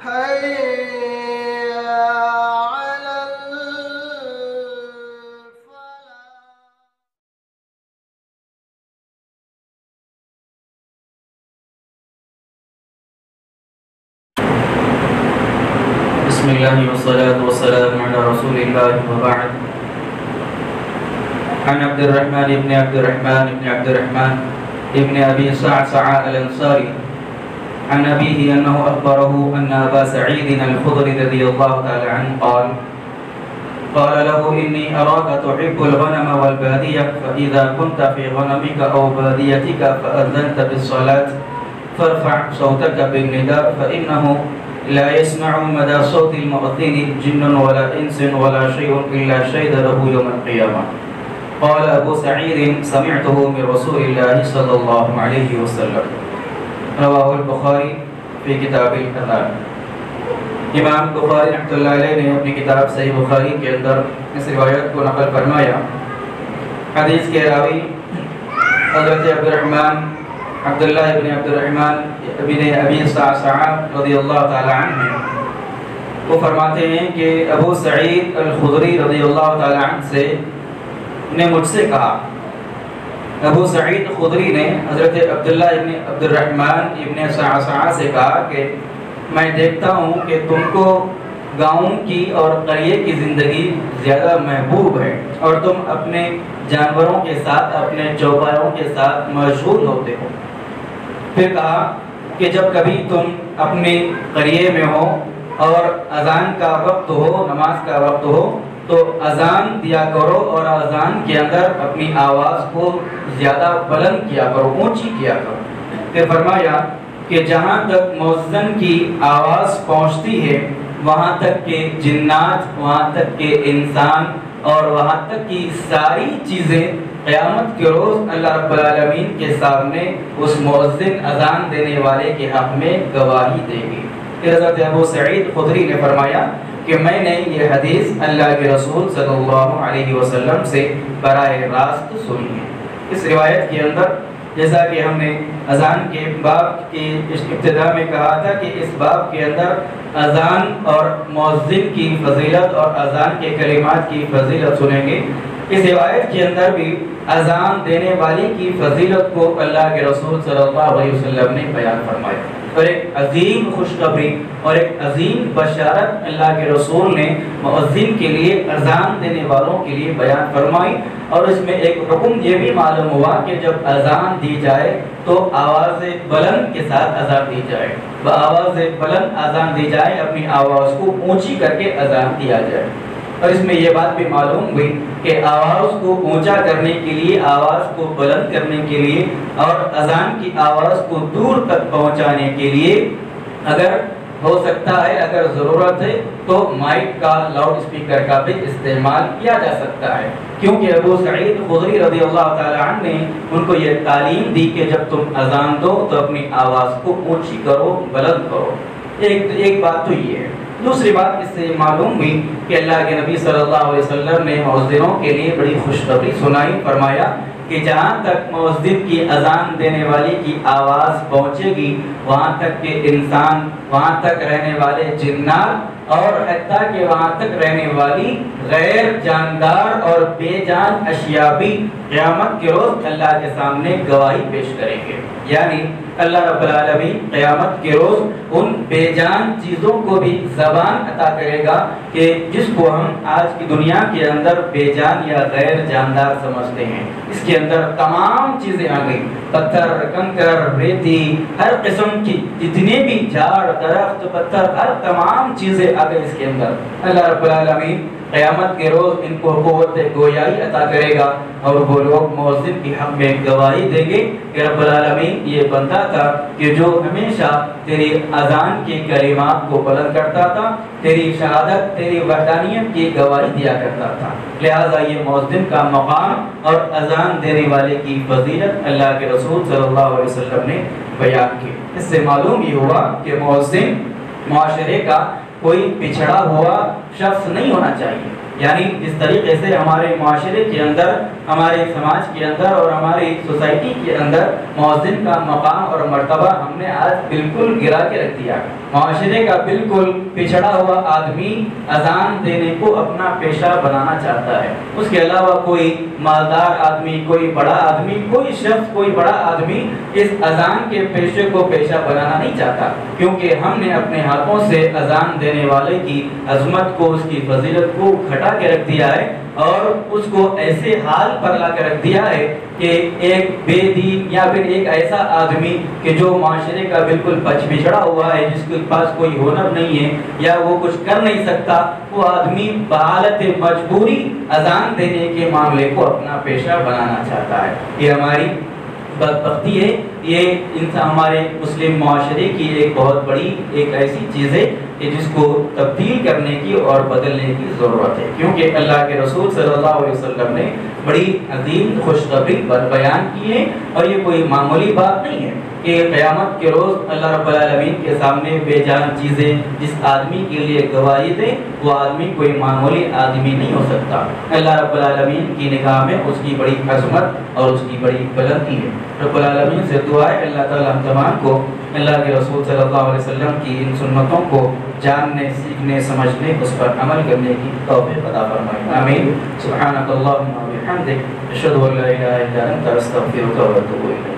بسم الله والصلاة والسلام على رسول الله وبعد. عن عبد الرحمن بن عبد الرحمن بن عبد الرحمن ابن أبي صعصع الأنصاري عن أبيه أنه أخبره أن أبا سعيد الخدري رضي الله تعالى عنه قال له إني أراك تحب الغنم والبادية فإذا كنت في غنمك أو باديتك فأذنت بالصلاة فارفع صوتك بالنداء فإنه لا يسمع مدى صوت المؤذن جن ولا إنس ولا شيء إلا شهد له يوم القيامة. قال أبو سعيد سمعته من رسول الله صلى الله عليه وسلم. رواہ البخاری فی کتاب الاذان. امام بخاری رحمۃ اللہ علیہ نے اپنی کتاب صحیح بخاری کے اندر اس روایت کو نقل فرمایا. حدیث کے راوی حضرت عبداللہ ابن عبد الرحمن ابن ابی صعصع رضی اللہ تعالی عنہ ہیں. وہ فرماتے ہیں کہ ابو سعید الخدری رضی اللہ تعالی عنہ نے مجھ سے کہا. ابو سعید خدری نے حضرت عبداللہ ابن عبد الرحمن ابن صعصع سے کہا کہ میں دیکھتا ہوں کہ تم کو گاؤں کی اور قریے کی زندگی زیادہ محبوب ہے اور تم اپنے جانوروں کے ساتھ اپنے چوپایوں کے ساتھ مشغول ہوتے ہو. پھر کہا کہ جب کبھی تم اپنے قریے میں ہو اور اذان کا وقت ہو، نماز کا وقت ہو، تو اذان دیا کرو اور اذان کے اندر اپنی آواز کو زیادہ بلند کیا کرو، اونچی کیا کرو. پھر فرمایا کہ جہاں تک مؤذن کی آواز پہنچتی ہے وہاں تک کہ جنات، وہاں تک کہ انسان اور وہاں تک کی ساری چیزیں قیامت کے روز اللہ رب العالمین کے سامنے اس مؤذن اذان دینے والے کے حق میں گواہی دے گی. حضرت ابو سعید خدری نے فرمایا کہ میں نے یہ حدیث اللہ کے رسول صلی اللہ علیہ وسلم سے براہ راست سنی ہے. اس روایت کے اندر جیسا کہ ہم نے اذان کے باب کی ابتدا میں کہا تھا کہ اس باب کے اندر اذان اور مؤذن کی فضیلت اور اذان کے کلمات کی فضیلت سنیں گے. اس روایت کے اندر بھی اذان دینے والی کی فضیلت کو اللہ کے رسول صلی اللہ علیہ وسلم نے بیان فرمایا اور ایک عظیم خوشخبری اور ایک عظیم بشارت اللہ کے رسول نے مؤذن کے لیے اذان دینے والوں کے لیے بیان فرمائی. اور اس میں ایک حکم یہ بھی معلوم ہوا کہ جب اذان دی جائے تو آواز بلند کے ساتھ اذان دی جائے، آواز بلند اذان دی جائے، اپنی آواز کو اونچی کر کے اذان دیا جائے. اور اس میں یہ بات بھی معلوم ہوئی کہ آواز کو اونچا کرنے کے لیے، آواز کو بلند کرنے کے لیے اور اذان کی آواز کو دور تک پہنچانے کے لیے اگر ہو سکتا ہے، اگر ضرورت ہے تو مائک کا، لاؤڈ اسپیکر کا بھی استعمال کیا جا سکتا ہے. کیونکہ ابو سعید خدری رضی اللہ تعالی عنہ نے ان کو یہ تعلیم دی کہ جب تم اذان دو تو اپنی آواز کو اونچی کرو، بلند کرو. ایک بات تو یہ ہے. دوسری بات اس سے معلوم ہوئی کہ اللہ کے نبی صلی اللہ علیہ وسلم نے مؤذنوں کے لیے بڑی خوشخبری سنائی. فرمایا کہ جہاں تک مؤذن کی اذان دینے والی کی آواز پہنچے گی وہاں تک کہ انسان، وہاں تک رہنے والے جنات اور حتیٰ کہ وہاں تک رہنے والی غیر جاندار اور بے جان اشیاء بھی قیامت کے روز اللہ کے سامنے گواہی پیش کریں گے. یعنی اللہ رب العالمین قیامت کے روز ان بے جان چیزوں کو بھی زبان عطا کرے گا کہ جس کو ہم آج کی دنیا کے اندر بے جان یا غیر جاندار سمجھتے ہیں. اس کے اندر تمام چیزیں آ گئی، پتھر، کنکر، ریتی، ہر قسم کی جتنے بھی جھاڑ، درخت، پتھر، ہر تمام چیزیں آ گئی اس کے اندر. اللہ رب العالمین قیامت کے روز ان کو قوت گویائی عطا کرے گا اور وہ لوگ مؤذن کی حق میں گواہی دیں گے کہ رب العالمین یہ بندہ تھا کہ جو ہمیشہ تیری اذان کے کلمات کو بلند کرتا تھا، تیری شہادت، تیری وحدانیت کی گواہی دیا کرتا تھا. لہذا یہ مؤذن کا مقام اور اذان دینے والے کی فضیلت اللہ کے رسول صلی اللہ علیہ وسلم نے بیان کی. اس سے معلوم یہ ہوا کہ مؤذن معاشرے کا کوئی پچھڑا ہوا شخص نہیں ہونا چاہیے. یعنی جس طریقے سے ہمارے معاشرے کے اندر ہمارے سماج کے اندر اور ہماری سوسائٹی کے اندر مؤذن کا مقام اور مرتبہ ہم نے آج بالکل گرا کے رکھ دیا۔ معاشرے کا بالکل پچھڑا ہوا آدمی اذان دینے کو اپنا پیشہ بنانا چاہتا ہے، اس کے علاوہ کوئی مالدار آدمی، کوئی بڑا آدمی، کوئی شخص، کوئی بڑا آدمی اس اذان کے پیشے کو پیشہ بنانا نہیں چاہتا، کیونکہ ہم نے اپنے ہاتھوں سے اذان دینے والے کی عظمت کو، اس کی فضیلت کو گھٹا کے رکھ دیا ہے اور اس کو ایسے حال پر لا کے رکھ دیا ہے کہ ایک بے دین یا پھر ایک ایسا آدمی کہ جو معاشرے کا بالکل پچھڑا ہوا ہے، جس کے پاس کوئی ہنر نہیں ہے یا وہ کچھ کر نہیں سکتا، وہ آدمی بحالت مجبوری اذان دینے کے معاملے کو اپنا پیشہ بنانا چاہتا ہے۔ یہ ہماری بدبختی ہے، یہ ہمارے مسلم معاشرے کی ایک بہت بڑی ایک ایسی چیز ہے کہ جس کو تبدیل کرنے کی اور بدلنے کی ضرورت ہے، کیونکہ اللہ کے رسول صلی اللہ علیہ وسلم نے بڑی عظیم خوشخبری بیان کی ہے، اور یہ کوئی معمولی بات نہیں ہے کہ قیامت کے روز اللہ رب العالمین کے سامنے بے جان چیزیں جس آدمی کے لیے گواہی دے، وہ آدمی کوئی معمولی آدمی نہیں ہو سکتا۔ اللہ رب العالمین کی نگاہ میں اس کی بڑی عظمت اور اس کی بڑی بلندی ہے۔ رب العالمین سے دعا ہے اللہ تعالی ہم تمام کو اللہ کے رسول صلی اللہ علیہ وسلم کی ان سنتوں کو جاننے، سیکھنے، سمجھنے، اس پر عمل کرنے کی توفیق عطا فرمائے، آمین۔ سبحانک اللہم و بحمدک، اشہد ان لا الہ الا انت، استغفرک و اتوب الیک۔